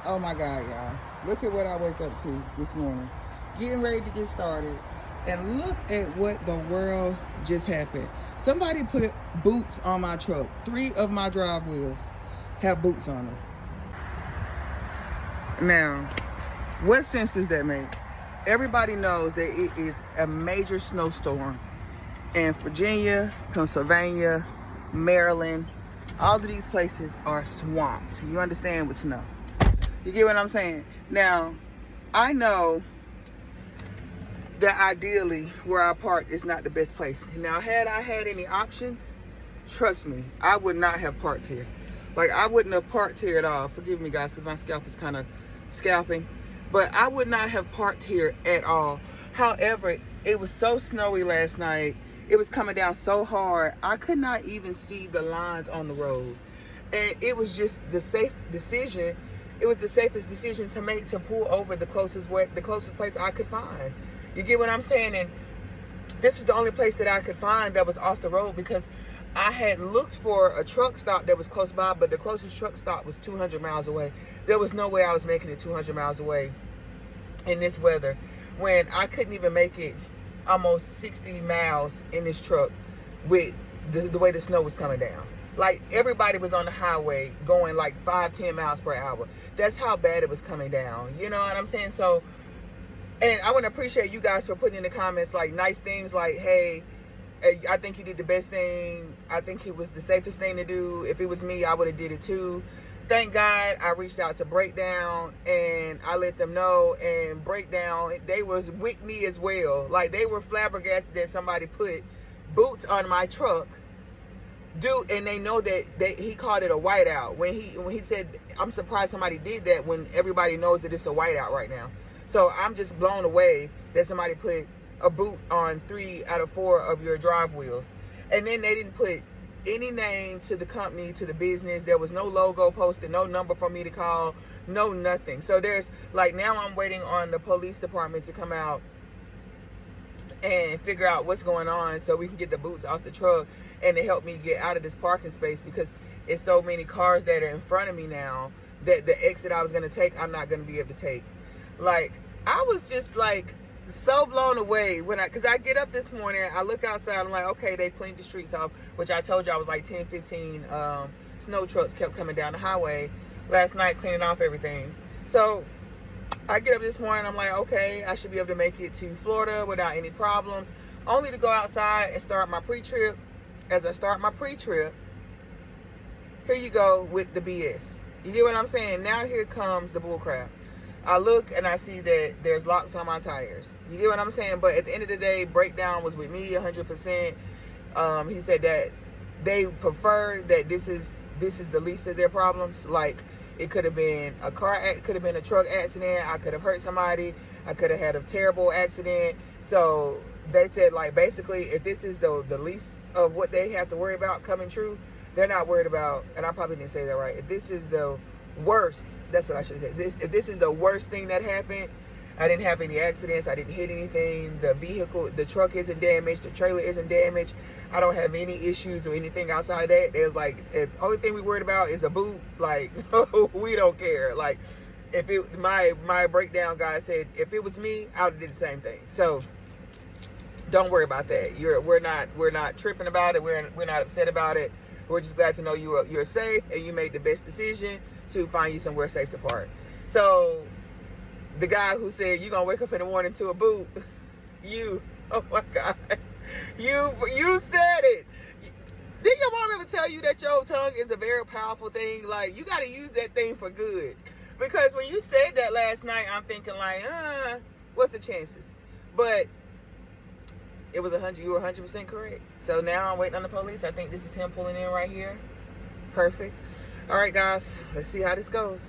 Oh my God, y'all. Look at what I woke up to this morning. Getting ready to get started. And look at what the world just happened. Somebody put boots on my truck. 3 of my drive wheels have boots on them. Now, what sense does that make? Everybody knows that it is a major snowstorm in Virginia, Pennsylvania, Maryland. All of these places are swamps. You understand, with snow. You get what I'm saying? Now, I know that ideally where I park is not the best place. Now, had I had any options, trust me, I would not have parked here. Like, I wouldn't have parked here at all. Forgive me, guys, because my scalp is kind of scalping. But I would not have parked here at all. However, it was so snowy last night. It was coming down so hard. I could not even see the lines on the road. And it was just the safe decision. It was the safest decision to make, to pull over the closest place I could find. You get what I'm saying? And this was the only place that I could find that was off the road, because I had looked for a truck stop that was close by, but the closest truck stop was 200 miles away. There was no way I was making it 200 miles away in this weather, when I couldn't even make it almost 60 miles in this truck with the way the snow was coming down. Like, everybody was on the highway going like 5-10 miles per hour. That's how bad it was coming down. You know what I'm saying? So, and I want to appreciate you guys for putting in the comments like nice things like, hey, I think you did the best thing. I think it was the safest thing to do. If it was me, I would have did it too. Thank God I reached out to Breakdown and I let them know, and Breakdown, they was with me as well. Like, they were flabbergasted that somebody put boots on my truck. Dude, and they know that he called it a whiteout. When he said, I'm surprised somebody did that when everybody knows that it's a whiteout right now. So I'm just blown away that somebody put a boot on 3 out of 4 of your drive wheels. And then they didn't put any name to the company, to the business. There was no logo posted, no number for me to call, no nothing. So there's like, now I'm waiting on the police department to come out and figure out what's going on so we can get the boots off the truck and to help me get out of this parking space, because it's so many cars that are in front of me now that the exit I was going to take, I'm not going to be able to take. Like, I was just like so blown away when because I get up this morning, I look outside, I'm like, okay, they cleaned the streets off, which I told you I was like 10-15 snow trucks kept coming down the highway last night cleaning off everything. So I get up this morning, I'm like, okay, I should be able to make it to Florida without any problems, only to go outside and start my pre-trip. As I start my pre-trip, here you go with the BS. You get what I'm saying? Now here comes the bullcrap. I look and I see that there's locks on my tires. You get what I'm saying? But at the end of the day, Breakdown was with me 100%. He said that they prefer that this is the least of their problems. Like, it could have been a could have been a truck accident. I could have hurt somebody. I could have had a terrible accident. So they said, like, basically, if this is the least of what they have to worry about coming true, they're not worried about, and I probably didn't say that right, if this is the worst, that's what I should say, if this is the worst thing that happened, I didn't have any accidents, I didn't hit anything, the truck isn't damaged, the trailer isn't damaged, I don't have any issues or anything outside of that. There's like, if only thing we worried about is a boot, like, we don't care. Like, if it, my Breakdown guy said, if it was me, I would have did the same thing. So don't worry about that. We're not tripping about it. We're not upset about it. We're just glad to know you're safe and you made the best decision to find you somewhere safe to park. So the guy who said you're gonna wake up in the morning to a boot, oh my God, you said it. Did your mom ever tell you that your tongue is a very powerful thing? Like, you got to use that thing for good. Because when you said that last night, I'm thinking like, what's the chances? But it was 100. You were 100% correct. So now I'm waiting on the police. I think this is him pulling in right here. Perfect. All right, guys. Let's see how this goes.